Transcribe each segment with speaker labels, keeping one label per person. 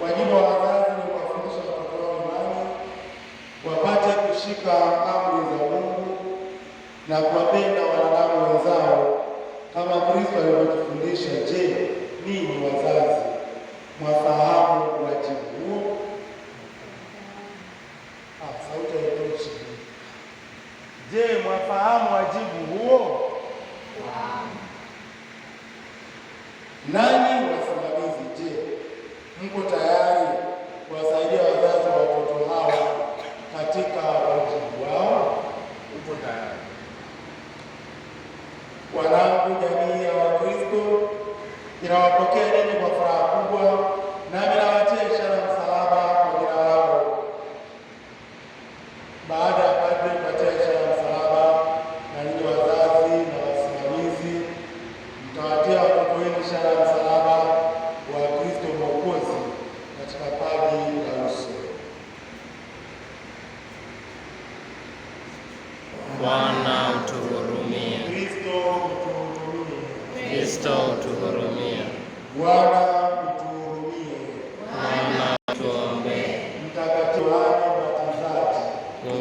Speaker 1: Wajibu wa wazazi ni kuwafundisha watoto wao imani, wapate kushika amri za Mungu na kuwapenda wanadamu wenzao kama Kristo alivyotufundisha. Je, ninyi wazazi mwafahamu wajibu huo? Sauti haitoshi. Je, mwafahamu wajibu huo? Nanyi wasimamizi, je, mko tayari kuwasaidia wazazi wa watoto hawa katika wajibu wao? Mko tayari? Wanangu, jamii ya Wakristo inawapokea ninyi kwa furaha kubwa, nami nawatia ishara ya msalaba kwa jina lao. Baada ya padri kupatia ishara ya msalaba, na ninyi wazazi na wasimamizi mtawatia watoto wenu ishara ya msalaba wa Kristo Mwokozi katika paji la uso.
Speaker 2: Bwana utuhurumie.
Speaker 1: Kristo utuhurumie.
Speaker 2: Kristo utuhurumie.
Speaker 1: Bwana utuhurumie.
Speaker 2: Bwana utuombee.
Speaker 1: Mtakatifu Yohane Mbatizaji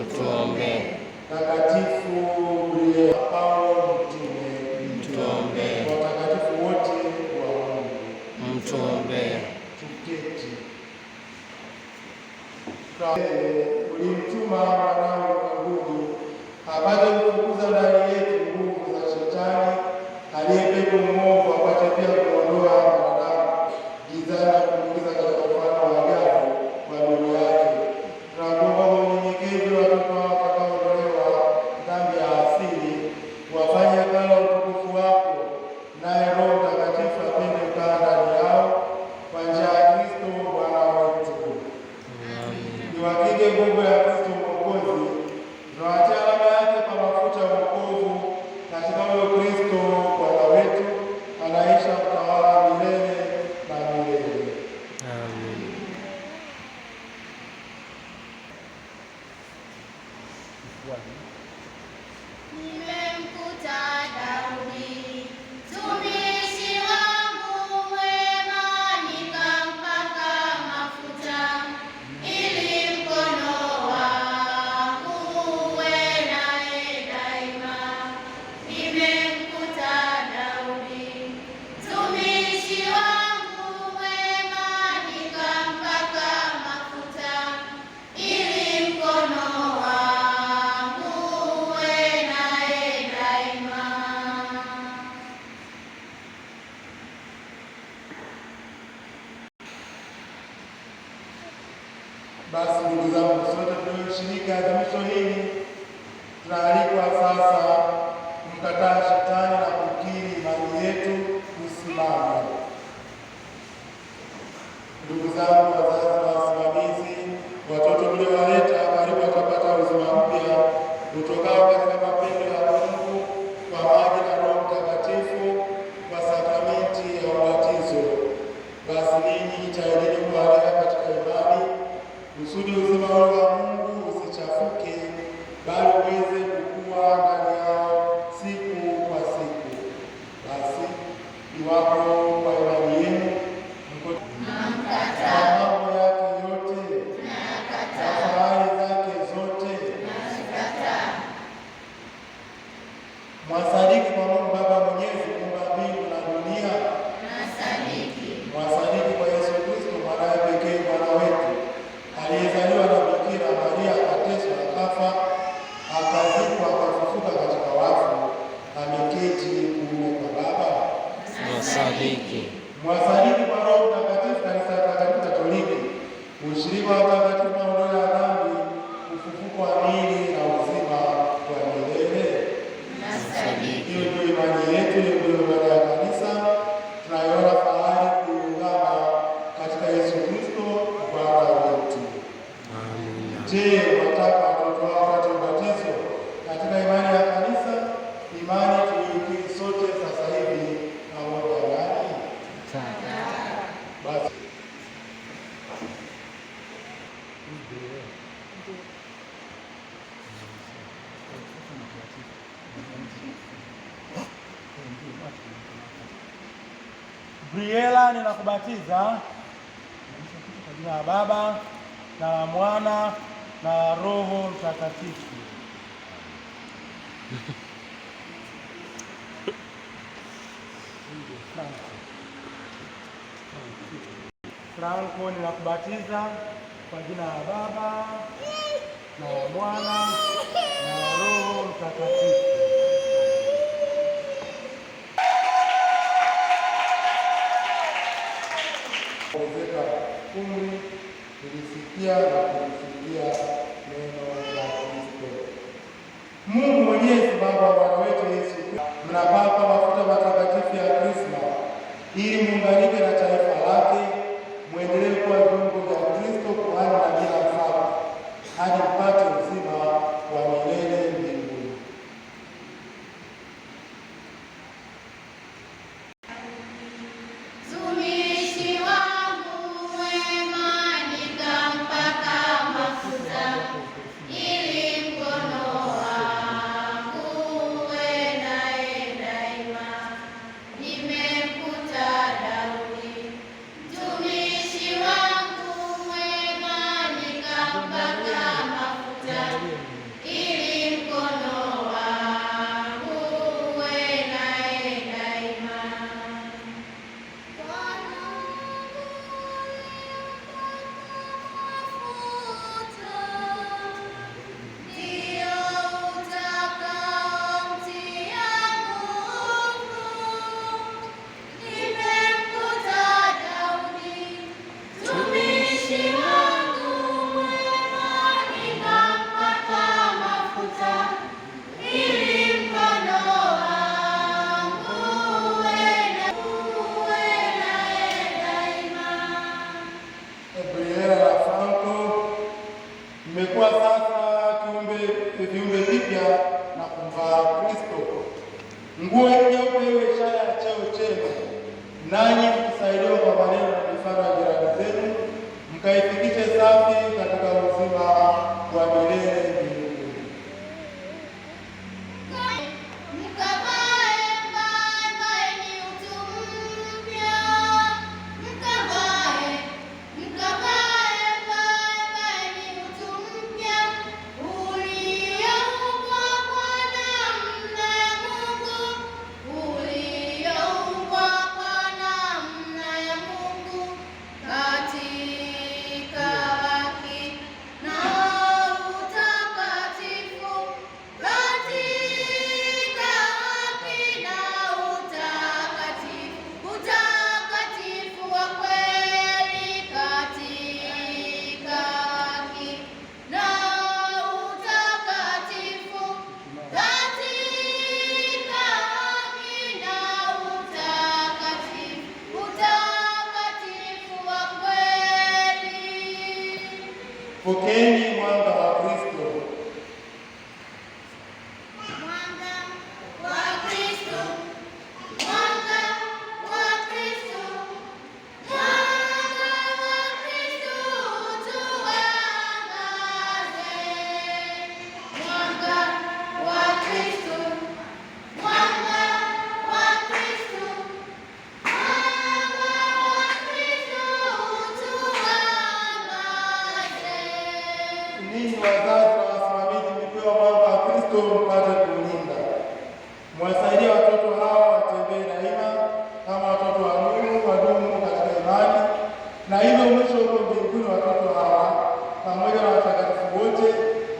Speaker 2: Utuombee.
Speaker 1: Mtakatifu Paulo Mtume
Speaker 2: Utuombee.
Speaker 1: watakatifu wote wa Mungu
Speaker 2: Mtuombee.
Speaker 1: tuketi. Ulimtuma mwanao mbinguni apate kufukuza ndani yetu nguvu za Shetani aliyepepo mwovu, apate pia kuondoa wanadamu gizani na kuingiza katika ufalme wa ajabu wa nuru yake. Tunakuomba kwa unyenyekevu watoto hao watakaoondolewa dhambi ya asili wafanye hekalu la utukufu wako, naye Roho Mtakatifu apende kukaa ndani yao kwa njia ya Kristo Bwana wetu. Niwakike nguvu ya Kristo Mwokozi, tunawatia alama yake kwa mafuta ya wokovu katika huyo Kristo Bwana wetu, anaisha kutawala milele na milele.
Speaker 2: Amen.
Speaker 3: Nimemkuta Daudi, mtumishi wangu mwema, nikampaka mafuta, ili mkono wangu uwe naye daima. Nimemkuta Daudi, mtumishi wangu mwema, nikampaka mafuta, ili mkono wangu uwe naye daima.
Speaker 1: Basi ndugu zangu, sote tulioshiriki adhimisho hili tunaalikwa sasa kumkataa Shetani na kukiri imani yetu. Tusimame. Ndugu zangu, wazazi na wasimamizi, watoto mliowaleta karibu watapata uzima mpya utokao katika mapendo ya Mungu kwa maji na Roho Mtakatifu kwa sakramenti ya ubatizo. Basi ninyi jitahidini kuwalea katika imani, kusudi uzima wa Mungu usichafuke, bali uweze kukua ndani yao siku kwa siku. Basi iwapo kwa imani yenu mko mambo yake yote na fahari zake zote, mwasadiki kwa Mungu Baba Mwenyezi, muumba mbingu na dunia. Mwasadiki kwa Yesu Kristo mwanawe pekee, Bwana wetu, aliyezaliwa na Bikira Maria, akateswa, akafa, akazikwa, akafufuka katika wafu, ameketi kuume kwa Baba.
Speaker 2: Mwasadiki.
Speaker 1: Mwasadiki kwa Roho Mtakatifu, kanisa takatifu Katoliki, ushirika wa watakatifu na ondoleo la dhambi, ufufuko wa miili na uzima wa milele. Hiyo ndio imani yetu, hiyo ndio ibada ya kanisa. Tunaiona fahari kuungama katika Yesu Kristo Bwana wetu. Je, wataka watoto wao wapate ubatizo katika imani ya kanisa, imani tuliyoikiri sote sasa hivi pamoja nani? Basi Briela, ninakubatiza Jina la Baba na la Mwana na Roho Mtakatifu. Franco, ninakubatiza kwa jina la Baba na la Mwana na Roho Mtakatifu. Ongezeka umri, tulisikia na kusikia neno la Kristo. Mungu Mwenyezi, Baba wa Bwana wetu Yesu, mnapaka mafuta matakatifu ya Krisma ili muunganike na taifa lake, mwendelee kuwa viungo vya Kristo, kuhani na bila mfano, hadi mpate uzima wa milele mbinguni. Mmekuwa sasa viumbe vipya na kumvaa Kristo. Nguo nyeupe iwe ishara ya cheo chenu, nanyi mkisaidiwa kwa maneno na mifano ya jirani zenu, mkaifikishe safi katika uzima wa milele mbinguni. Pokeeni mwanga wa Kristo.
Speaker 3: Mwanga wa Kristo. Mwanga wa Kristo. Mwanga wa Kristo tuangaze. Mwanga wa Kristo. Mwanga wa Kristo. Mwanga wa Kristo tuangaze.
Speaker 1: Ninyi wazazi na wasimamizi, mmepewa mwanga wa Kristo mpate kuulinda. Mwasaidie watoto hao watembee daima kama watoto wa Mungu, wadumu katika imani, na hivyo mwisho huko mbinguni watoto hawa pamoja na watakatifu wote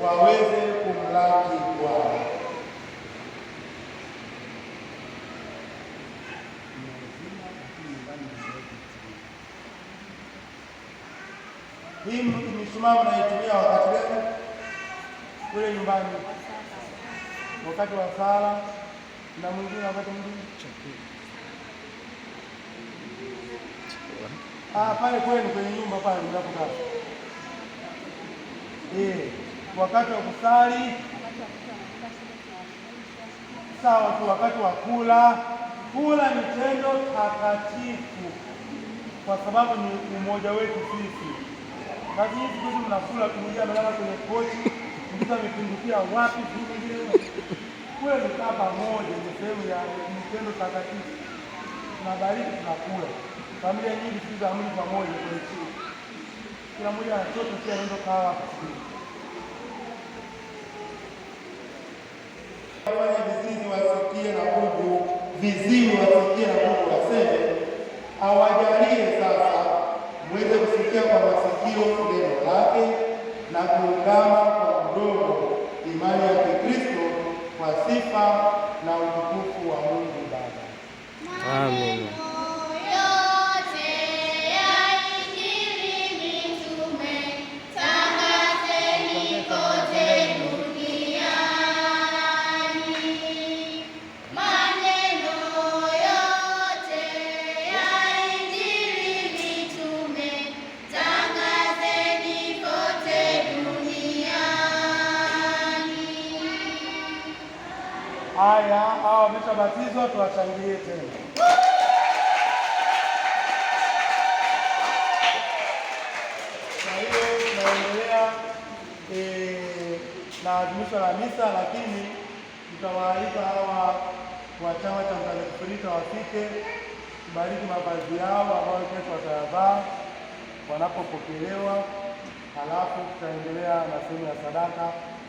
Speaker 1: waweze kumlaki Bwana. Hii mishumaa mnaitumia wakati gani? Kule nyumbani, wakati wa sala na mwingine wakati mwingine pale kwenu kwenye nyumba pale mnapokaa, wakati wa kusali sawa tu. Wakati wa kula ni tendo takatifu, kwa sababu ni umoja wetu sisi. Kazi hizi kitu mnakula, kumwingia amelala kwenye kochi, mtu amepindukia wapi, kule mkaa pamoja, ni sehemu ya mtendo takatifu. Tunabariki, tunakula. Familia nyingi siku za mwili pamoja kwenye chini. kila mmoja atoto pia anaweza kawa kusikiliza. Wafanya viziwi wasikie na bubu, viziwi wasikie na bubu waseme, awajalie sasa mweze kusikia kwa masikio neno lake na kuungama kwa mdomo imani ya Kikristo kwa sifa na utukufu wa Mungu Baba.
Speaker 2: Amen.
Speaker 1: Haya, hao wameshabatizwa, tuwachangie tena. Kwa hiyo tunaendelea na adhimisho la misa, lakini tutawaalika hawa wa chama cha Mtakatifu Rita wafike kubariki mavazi yao ambayo kesho watayavaa wanapopokelewa, halafu tutaendelea na sehemu ya sadaka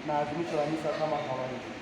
Speaker 1: na adhimisho la misa kama kawaida.